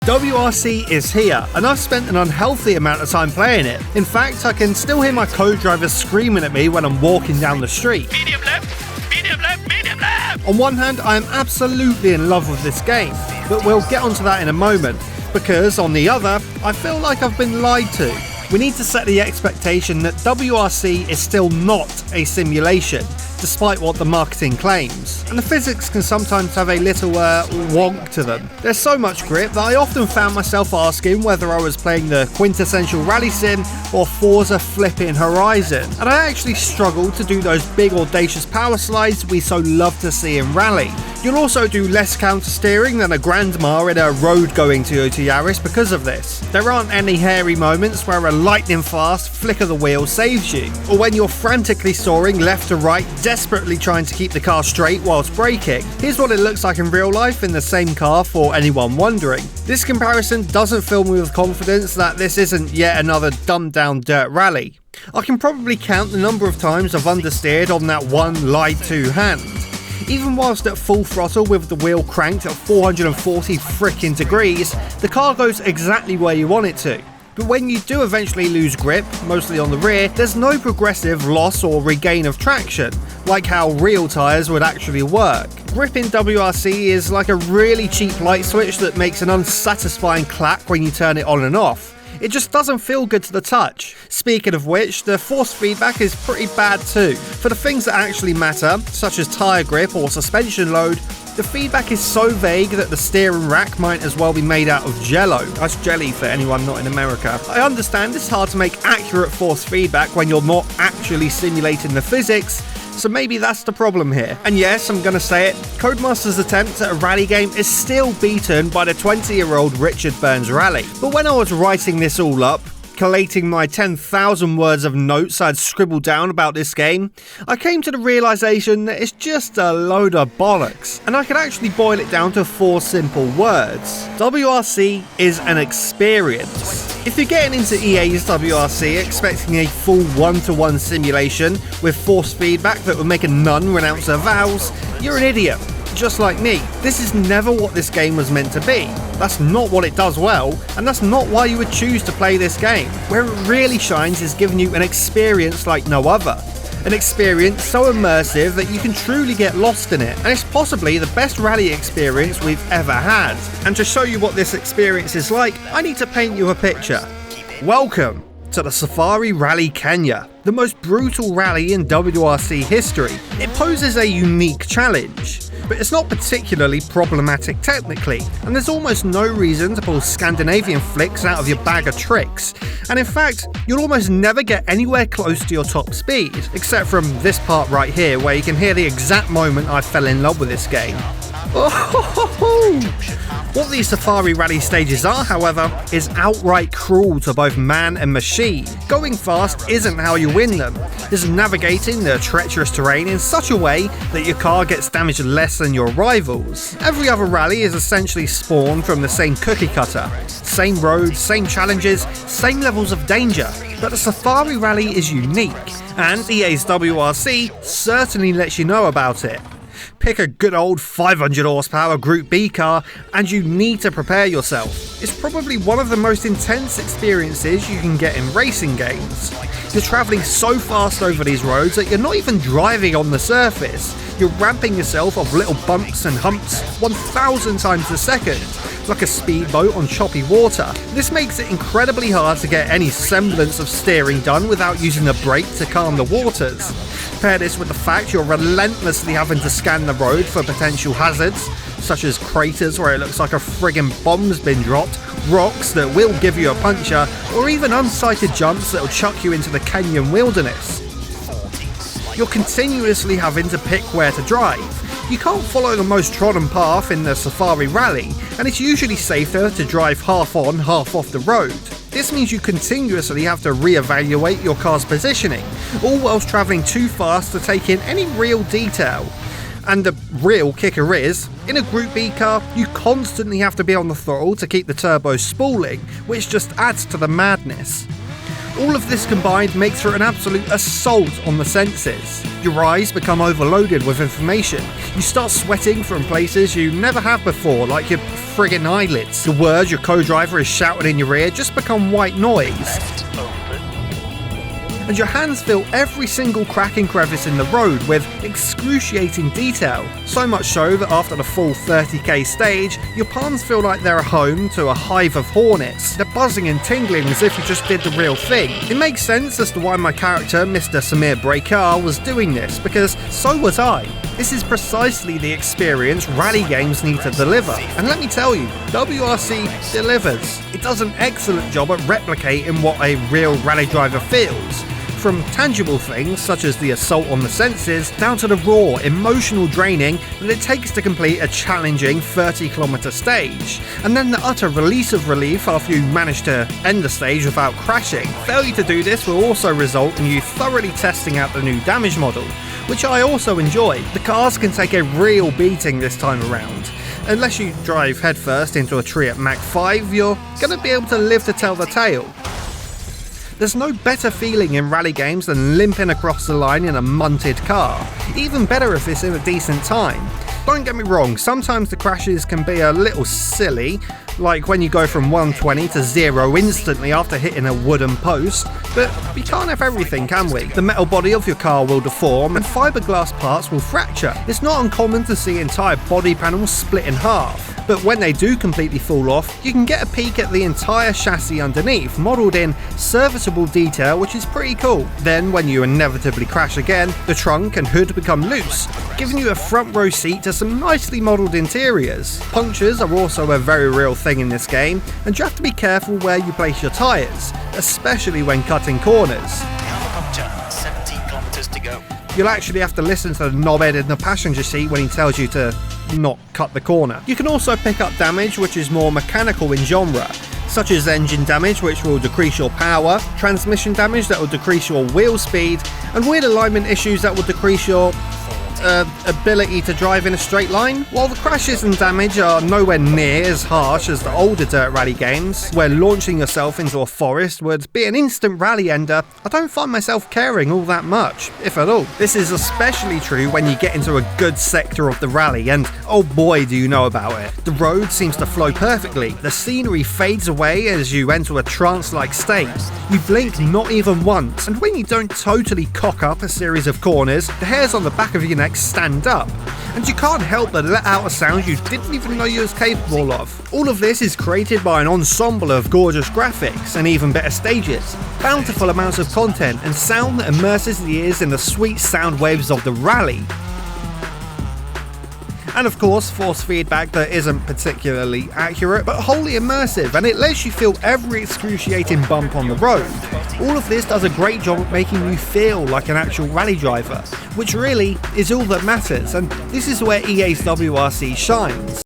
WRC is here, and I've spent an unhealthy amount of time playing it. In fact, I can still hear my co-drivers screaming at me when I'm walking down the street. Medium left, medium left, medium left! On one hand, I am absolutely in love with this game, but we'll get onto that in a moment, because on the other, I feel like I've been lied to. We need to set the expectation that WRC is still not a simulation, despite what the marketing claims. And the physics can sometimes have a little wonk to them. There's so much grip that I often found myself asking whether I was playing the quintessential rally sim or Forza Flipping Horizon. And I actually struggled to do those big audacious power slides we so love to see in rally. You'll also do less counter steering than a grandma in a road-going Toyota Yaris because of this. There aren't any hairy moments where a lightning-fast flick of the wheel saves you, or when you're frantically soaring left to right, desperately trying to keep the car straight whilst braking. Here's what it looks like in real life in the same car for anyone wondering. This comparison doesn't fill me with confidence that this isn't yet another dumbed-down dirt rally. I can probably count the number of times I've understeered on that one lied-to hand. Even whilst at full throttle with the wheel cranked at 440 frickin' degrees, the car goes exactly where you want it to. But when you do eventually lose grip, mostly on the rear, there's no progressive loss or regain of traction, like how real tyres would actually work. Grip in WRC is like a really cheap light switch that makes an unsatisfying clack when you turn it on and off. It just doesn't feel good to the touch. Speaking of which, the force feedback is pretty bad too. For the things that actually matter, such as tyre grip or suspension load, the feedback is so vague that the steering rack might as well be made out of jello. That's jelly for anyone not in America. I understand it's hard to make accurate force feedback when you're not actually simulating the physics, so maybe that's the problem here. And yes, I'm gonna say it, Codemasters' attempt at a rally game is still beaten by the 20-year-old Richard Burns Rally. But when I was writing this all up, collating my 10,000 words of notes I'd scribbled down about this game, I came to the realisation that it's just a load of bollocks, and I could actually boil it down to 4 simple words. WRC is an experience. If you're getting into EA's WRC expecting a full one-to-one simulation with force feedback that would make a nun renounce her vows, you're an idiot. Just like me. This is never what this game was meant to be. That's not what it does well, and that's not why you would choose to play this game. Where it really shines is giving you an experience like no other. An experience so immersive that you can truly get lost in it, and it's possibly the best rally experience we've ever had. And to show you what this experience is like, I need to paint you a picture. Welcome to the Safari Rally Kenya, the most brutal rally in WRC history. It poses a unique challenge, but it's not particularly problematic technically, and there's almost no reason to pull Scandinavian flicks out of your bag of tricks, and in fact, you'll almost never get anywhere close to your top speed, except from this part right here where you can hear the exact moment I fell in love with this game. What these Safari Rally stages are, however, is outright cruel to both man and machine. Going fast isn't how you win them. It's navigating the treacherous terrain in such a way that your car gets damaged less than your rivals. Every other rally is essentially spawned from the same cookie cutter. Same roads, same challenges, same levels of danger. But the Safari Rally is unique, and EA's WRC certainly lets you know about it. Pick a good old 500 horsepower Group B car and you need to prepare yourself. It's probably one of the most intense experiences you can get in racing games. You're travelling so fast over these roads that you're not even driving on the surface. You're ramping yourself off little bumps and humps 1,000 times a second, like a speedboat on choppy water. This makes it incredibly hard to get any semblance of steering done without using a brake to calm the waters. Pair this with the fact you're relentlessly having to scan the road for potential hazards, such as craters where it looks like a friggin' bomb's been dropped, rocks that will give you a puncture, or even unsighted jumps that'll chuck you into the Kenyan wilderness. You're continuously having to pick where to drive. You can't follow the most trodden path in the Safari Rally, and it's usually safer to drive half on, half off the road. This means you continuously have to re-evaluate your car's positioning, all whilst travelling too fast to take in any real detail. And the real kicker is, in a Group B car, you constantly have to be on the throttle to keep the turbo spooling, which just adds to the madness. All of this combined makes for an absolute assault on the senses. Your eyes become overloaded with information. You start sweating from places you never have before, like your friggin' eyelids. The words your co-driver is shouting in your ear just become white noise. And your hands feel every single crack and crevice in the road with excruciating detail. So much so that after the full 30k stage, your palms feel like they're home to a hive of hornets. They're buzzing and tingling as if you just did the real thing. It makes sense as to why my character, Mr. Samir Breakar, was doing this, because so was I. This is precisely the experience rally games need to deliver. And let me tell you, WRC delivers. It does an excellent job at replicating what a real rally driver feels. From tangible things such as the assault on the senses, down to the raw, emotional draining that it takes to complete a challenging 30km stage, and then the utter release of relief after you manage to end the stage without crashing. Failure to do this will also result in you thoroughly testing out the new damage model, which I also enjoy. The cars can take a real beating this time around. Unless you drive headfirst into a tree at Mach 5, you're going to be able to live to tell the tale. There's no better feeling in rally games than limping across the line in a munted car. Even better if it's in a decent time. Don't get me wrong, sometimes the crashes can be a little silly, like when you go from 120 to 0 instantly after hitting a wooden post, but we can't have everything, can we? The metal body of your car will deform and fiberglass parts will fracture. It's not uncommon to see entire body panels split in half. But when they do completely fall off, you can get a peek at the entire chassis underneath, modelled in serviceable detail, which is pretty cool. Then, when you inevitably crash again, the trunk and hood become loose, giving you a front row seat to some nicely modelled interiors. Punctures are also a very real thing in this game, and you have to be careful where you place your tyres, especially when cutting corners. 70 kilometers to go. You'll actually have to listen to the knobhead in the passenger seat when he tells you to not cut the corner. You can also pick up damage which is more mechanical in genre, such as engine damage which will decrease your power, transmission damage that will decrease your wheel speed, and wheel alignment issues that will decrease your ability to drive in a straight line. While the crashes and damage are nowhere near as harsh as the older dirt rally games, where launching yourself into a forest would be an instant rally ender, I don't find myself caring all that much, if at all. This is especially true when you get into a good sector of the rally, and oh boy do you know about it. The road seems to flow perfectly, the scenery fades away as you enter a trance-like state. You blink not even once, and when you don't totally cock up a series of corners, the hairs on the back of your neck stand up, and you can't help but let out a sound you didn't even know you was capable of. All of this is created by an ensemble of gorgeous graphics and even better stages, bountiful amounts of content, and sound that immerses the ears in the sweet sound waves of the rally. And of course, force feedback that isn't particularly accurate, but wholly immersive, and it lets you feel every excruciating bump on the road. All of this does a great job at making you feel like an actual rally driver, which really is all that matters, and this is where EA's WRC shines.